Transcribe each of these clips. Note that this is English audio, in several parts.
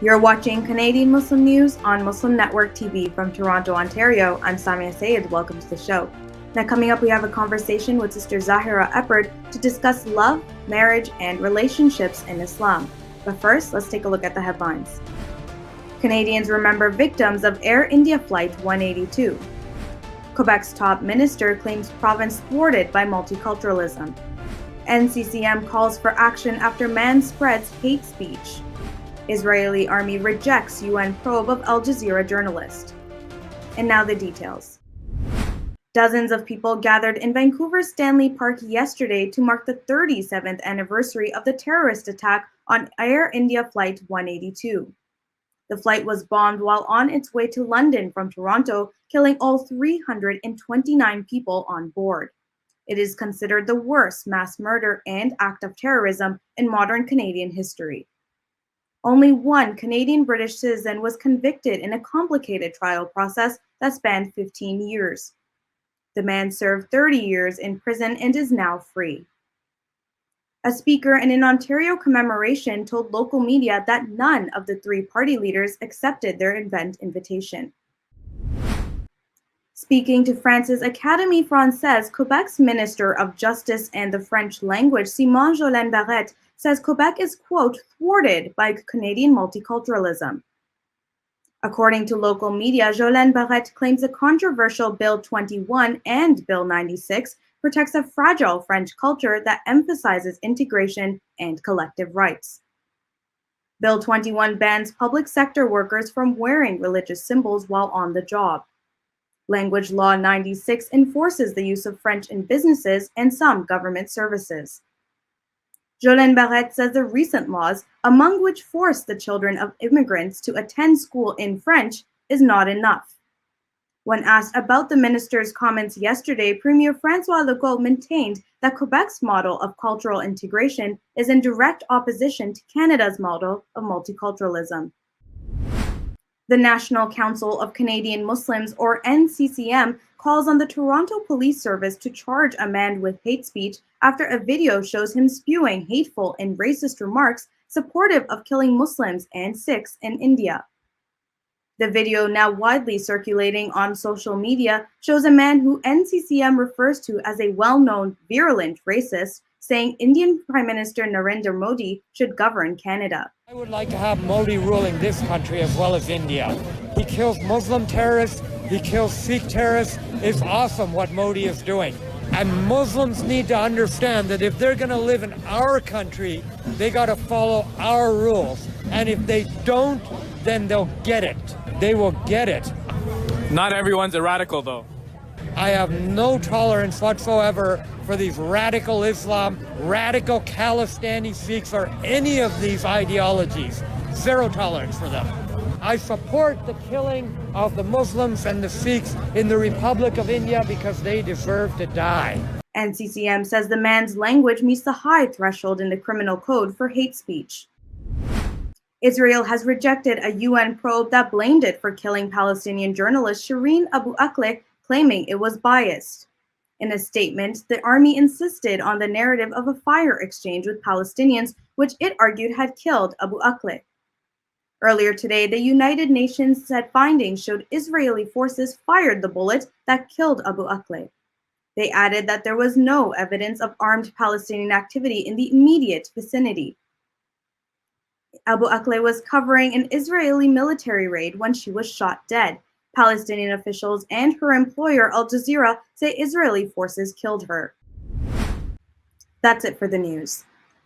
You're watching Canadian Muslim News on Muslim Network TV from Toronto, Ontario. I'm Samia Sayed. Welcome to the show. Now, coming up, we have a conversation with Sister Zahirah Eppard to discuss love, marriage, and relationships in Islam. But first, let's take a look at the headlines. Canadians remember victims of Air India Flight 182. Quebec's top minister claims province thwarted by multiculturalism. NCCM calls for action after man spreads hate speech. Israeli army rejects UN probe of Al Jazeera journalist. And now the details. Dozens of people gathered in Vancouver's Stanley Park yesterday to mark the 37th anniversary of the terrorist attack on Air India Flight 182. The flight was bombed while on its way to London from Toronto, killing all 329 people on board. It is considered the worst mass murder and act of terrorism in modern Canadian history. Only one Canadian British citizen was convicted in a complicated trial process that spanned 15 years. The man served 30 years in prison and is now free. A speaker in an Ontario commemoration told local media that none of the three party leaders accepted their event invitation. Speaking to France's Académie Française, Quebec's Minister of Justice and the French language, Simon Jolin Barrette, says Quebec is, quote, thwarted by Canadian multiculturalism. According to local media, Jolin Barrette claims the controversial Bill 21 and Bill 96 protects a fragile French culture that emphasizes integration and collective rights. Bill 21 bans public sector workers from wearing religious symbols while on the job. Language Law 96 enforces the use of French in businesses and some government services. Jolin Barrette says the recent laws, among which force the children of immigrants to attend school in French, is not enough. When asked about the minister's comments yesterday, Premier François Legault maintained that Quebec's model of cultural integration is in direct opposition to Canada's model of multiculturalism. The National Council of Canadian Muslims, or NCCM, calls on the Toronto Police Service to charge a man with hate speech after a video shows him spewing hateful and racist remarks supportive of killing Muslims and Sikhs in India. The video, now widely circulating on social media, shows a man who NCCM refers to as a well-known virulent racist, saying Indian Prime Minister Narendra Modi should govern Canada. I would like to have Modi ruling this country as well as India. He kills Muslim terrorists, he kills Sikh terrorists. It's awesome what Modi is doing. And Muslims need to understand that if they're going to live in our country, they got to follow our rules. And if they don't, then they'll get it. They will get it. Not everyone's a radical, though. I have no tolerance whatsoever for these radical Islam, radical Khalistani Sikhs, or any of these ideologies. Zero tolerance for them. I support the killing of the Muslims and the Sikhs in the Republic of India because they deserve to die. NCCM says the man's language meets the high threshold in the criminal code for hate speech. Israel has rejected a UN probe that blamed it for killing Palestinian journalist Shireen Abu Akleh, claiming it was biased. In a statement, the army insisted on the narrative of a fire exchange with Palestinians, which it argued had killed Abu Akleh. Earlier today, the United Nations said findings showed Israeli forces fired the bullet that killed Abu Akleh. They added that there was no evidence of armed Palestinian activity in the immediate vicinity. Abu Akleh was covering an Israeli military raid when she was shot dead. Palestinian officials and her employer, Al Jazeera, say Israeli forces killed her. That's it for the news.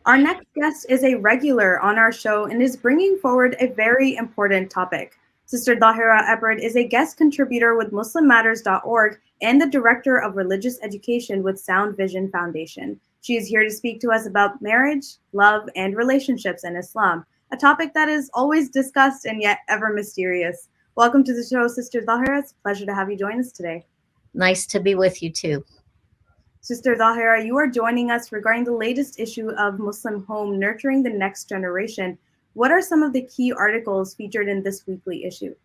Our next guest is a regular on our show and is bringing forward a very important topic. Sister Zahirah Eppard is a guest contributor with MuslimMatters.org and the Director of Religious Education with Sound Vision Foundation. She is here to speak to us about marriage, love, and relationships in Islam, a topic that is always discussed and yet ever mysterious. Welcome to the show, Sister Zahirah. It's a pleasure to have you join us today. Nice to be with you too. Sister Zahirah, you are joining us regarding the latest issue of Muslim Home, Nurturing the Next Generation. What are some of the key articles featured in this weekly issue?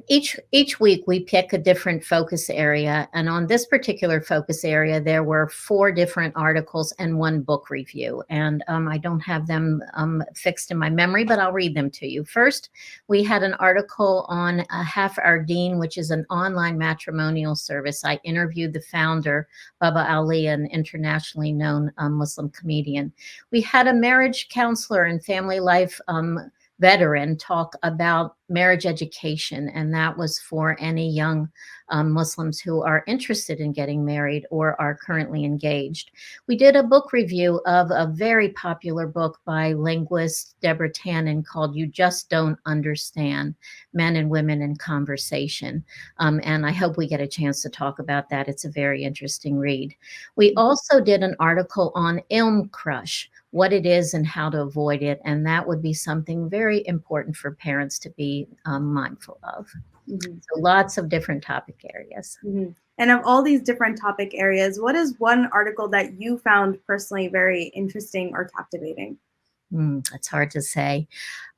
Each week we pick a different focus area, and on this particular focus area, there were 4 different articles and 1 book review. And I don't have them fixed in my memory, but I'll read them to you. First, we had an article on Half Our Deen, which is an online matrimonial service. I interviewed the founder, Baba Ali, an internationally known Muslim comedian. We had a marriage counselor and family life veteran talk about marriage education, and that was for any young Muslims who are interested in getting married or are currently engaged. We did a book review of a very popular book by linguist Deborah Tannen called You Just Don't Understand: Men and Women in Conversation. And I hope we get a chance to talk about that. It's a very interesting read. We also did an article on Ilm Crush, what it is and how to avoid it. And that would be something very important for parents to be mindful of. Mm-hmm. So lots of different topic areas. Mm-hmm. And of all these different topic areas, what is one article that you found personally very interesting or captivating? That's hard to say.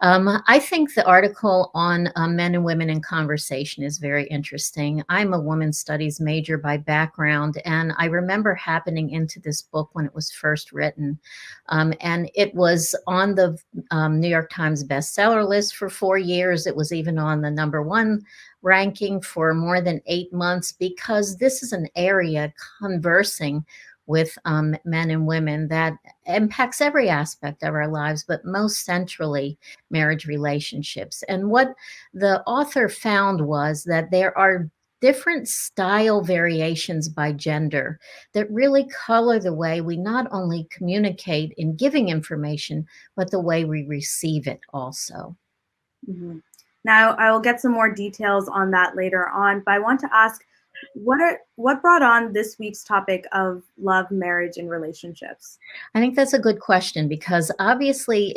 I think the article on men and women in conversation is very interesting. I'm a women's studies major by background, and I remember happening into this book when it was first written. And it was on the New York Times bestseller list for 4 years. It was even on the #1 ranking for more than 8 months, because this is an area, conversing with men and women, that impacts every aspect of our lives, but most centrally marriage relationships. And what the author found was that there are different style variations by gender that really color the way we not only communicate in giving information, but the way we receive it also. Mm-hmm. Now, I will get some more details on that later on, but I want to ask, what brought on this week's topic of love, marriage, and relationships? I think that's a good question, because obviously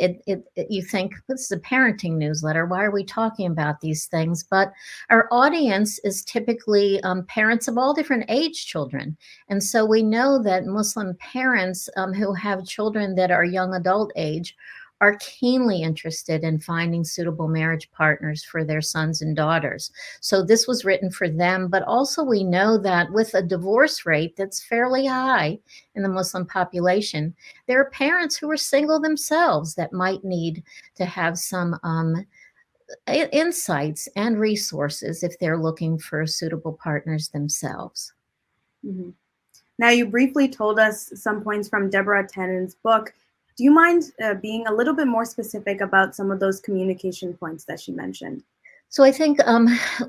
you think, this is a parenting newsletter, why are we talking about these things? But our audience is typically parents of all different age children. And so we know that Muslim parents who have children that are young adult age are keenly interested in finding suitable marriage partners for their sons and daughters. So this was written for them, but also we know that with a divorce rate that's fairly high in the Muslim population, there are parents who are single themselves that might need to have some insights and resources if they're looking for suitable partners themselves. Mm-hmm. Now, you briefly told us some points from Deborah Tannen's book. Do you mind being a little bit more specific about some of those communication points that she mentioned? So I think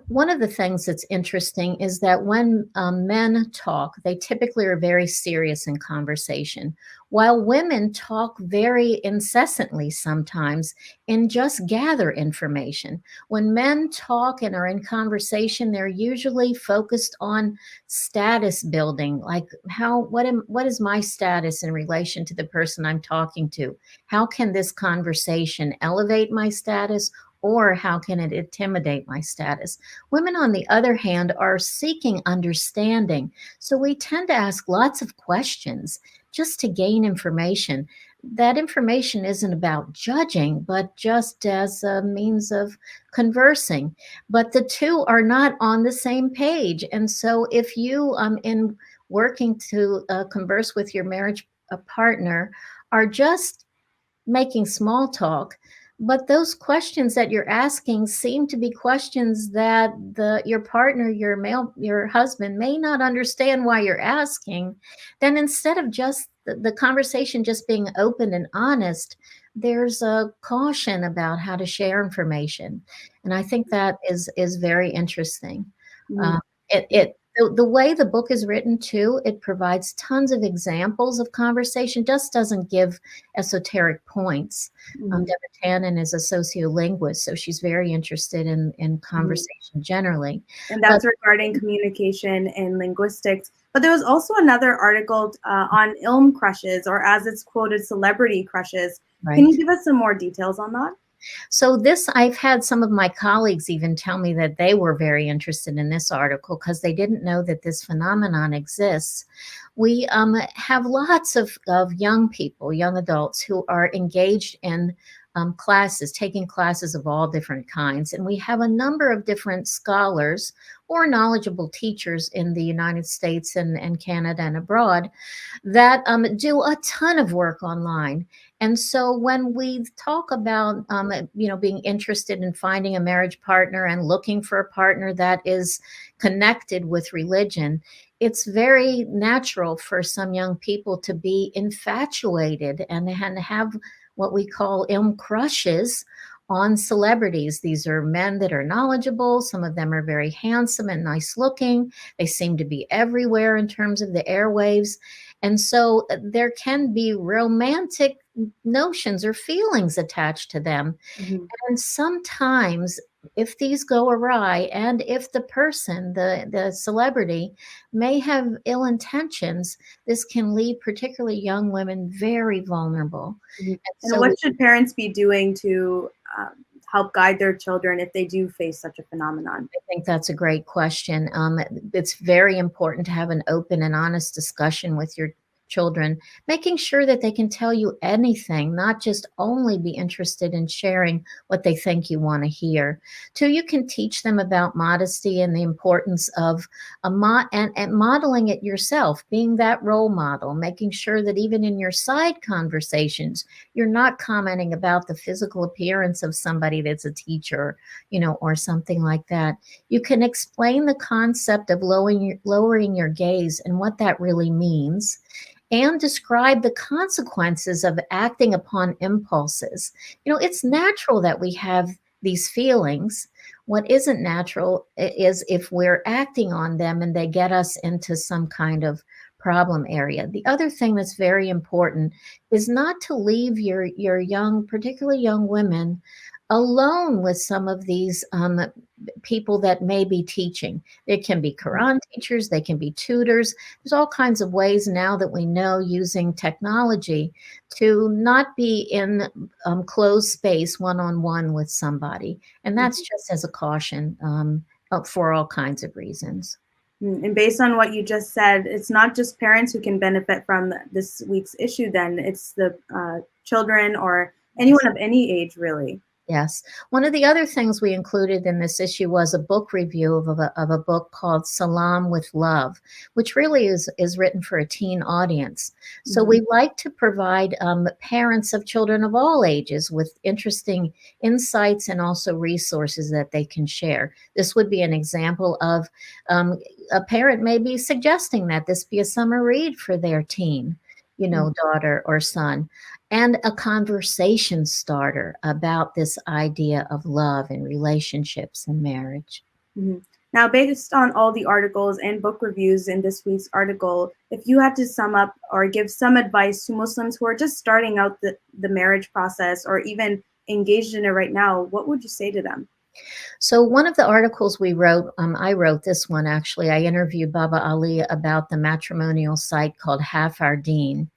one of the things that's interesting is that when men talk, they typically are very serious in conversation, while women talk very incessantly sometimes and just gather information. When men talk and are in conversation, they're usually focused on status building, like what is my status in relation to the person I'm talking to? How can this conversation elevate my status, or how can it intimidate my status? Women, on the other hand, are seeking understanding. So we tend to ask lots of questions just to gain information. That information isn't about judging, but just as a means of conversing. But the two are not on the same page. And so if you, in working to converse with your marriage partner, are just making small talk, but those questions that you're asking seem to be questions that your partner, your husband may not understand why you're asking, then instead of just the conversation just being open and honest, there's a caution about how to share information. And I think that is very interesting. Mm-hmm. The way the book is written too, it provides tons of examples of conversation, just doesn't give esoteric points. Mm-hmm. Deborah Tannen is a sociolinguist, so she's very interested in conversation generally. And that's regarding communication and linguistics. But there was also another article on ilm crushes, or as it's quoted, celebrity crushes. Right. Can you give us some more details on that? So I've had some of my colleagues even tell me that they were very interested in this article because they didn't know that this phenomenon exists. We have lots of young people, young adults who are engaged in classes, taking classes of all different kinds. And we have a number of different scholars or knowledgeable teachers in the United States and Canada and abroad that do a ton of work online. And so when we talk about, being interested in finding a marriage partner and looking for a partner that is connected with religion, it's very natural for some young people to be infatuated and have what we call crushes on celebrities. These are men that are knowledgeable. Some of them are very handsome and nice looking. They seem to be everywhere in terms of the airwaves. And so there can be romantic notions or feelings attached to them. Mm-hmm. And sometimes if these go awry, and if the person, the celebrity, may have ill intentions, this can leave particularly young women very vulnerable. Mm-hmm. And And so what should parents be doing to help guide their children if they do face such a phenomenon? I think that's a great question. It's very important to have an open and honest discussion with your children, making sure that they can tell you anything, not just only be interested in sharing what they think you want to hear. Two, you can teach them about modesty and the importance of and modeling it yourself, being that role model, making sure that even in your side conversations, you're not commenting about the physical appearance of somebody that's a teacher, or something like that. You can explain the concept of lowering your gaze and what that really means, and describe the consequences of acting upon impulses. It's natural that we have these feelings. What isn't natural is if we're acting on them and they get us into some kind of problem area. The other thing that's very important is not to leave your young, particularly young women, alone with some of these people that may be teaching. It can be Quran teachers, they can be tutors. There's all kinds of ways now that we know, using technology, to not be in closed space one-on-one with somebody. And that's just as a caution for all kinds of reasons. And based on what you just said, it's not just parents who can benefit from this week's issue then, it's the children or anyone of any age, really. Yes. One of the other things we included in this issue was a book review of a book called Salam with Love, which really is written for a teen audience. So we like to provide parents of children of all ages with interesting insights and also resources that they can share. This would be an example of a parent may be suggesting that this be a summer read for their teen, daughter or son, and a conversation starter about this idea of love and relationships and marriage. Mm-hmm. Now, based on all the articles and book reviews in this week's article, if you had to sum up or give some advice to Muslims who are just starting out the marriage process or even engaged in it right now, what would you say to them? So one of the articles we wrote, I wrote this one actually, I interviewed Baba Ali about the matrimonial site called Half Our Deen.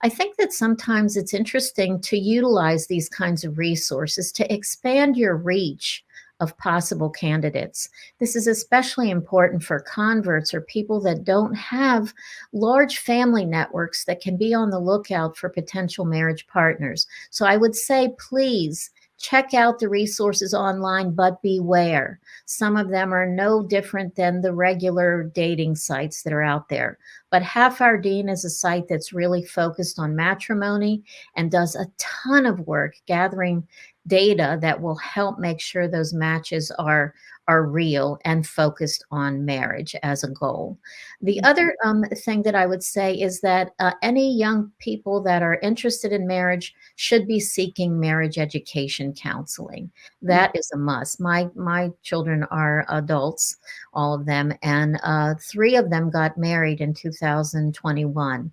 I think that sometimes it's interesting to utilize these kinds of resources to expand your reach of possible candidates. This is especially important for converts or people that don't have large family networks that can be on the lookout for potential marriage partners. So I would say, please, check out the resources online, but beware. Some of them are no different than the regular dating sites that are out there. But Half Our Deen is a site that's really focused on matrimony and does a ton of work gathering data that will help make sure those matches are real and focused on marriage as a goal. The other thing that I would say is that any young people that are interested in marriage should be seeking marriage education counseling. That is a must. My children are adults, all of them, and 3 of them got married in 2021.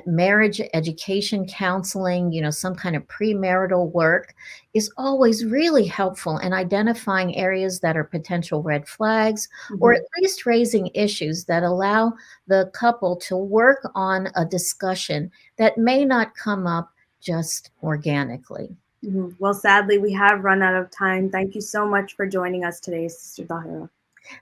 Marriage education counseling, some kind of premarital work is always really helpful in identifying areas that are potential red flags, or at least raising issues that allow the couple to work on a discussion that may not come up just organically. Well, sadly, we have run out of time. Thank you so much for joining us today, Sister Zahirah.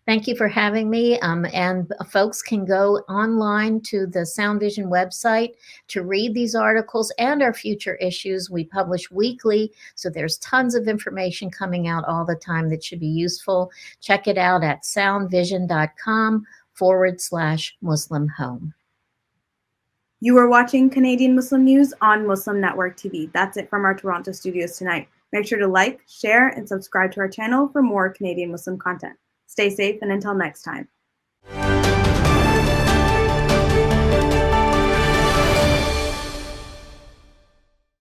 Thank you for having me. And folks can go online to the Sound Vision website to read these articles and our future issues. We publish weekly, so there's tons of information coming out all the time that should be useful. Check it out at soundvision.com/Muslim home. You are watching Canadian Muslim News on Muslim Network TV. That's it from our Toronto studios tonight. Make sure to like, share, and subscribe to our channel for more Canadian Muslim content. Stay safe, and until next time.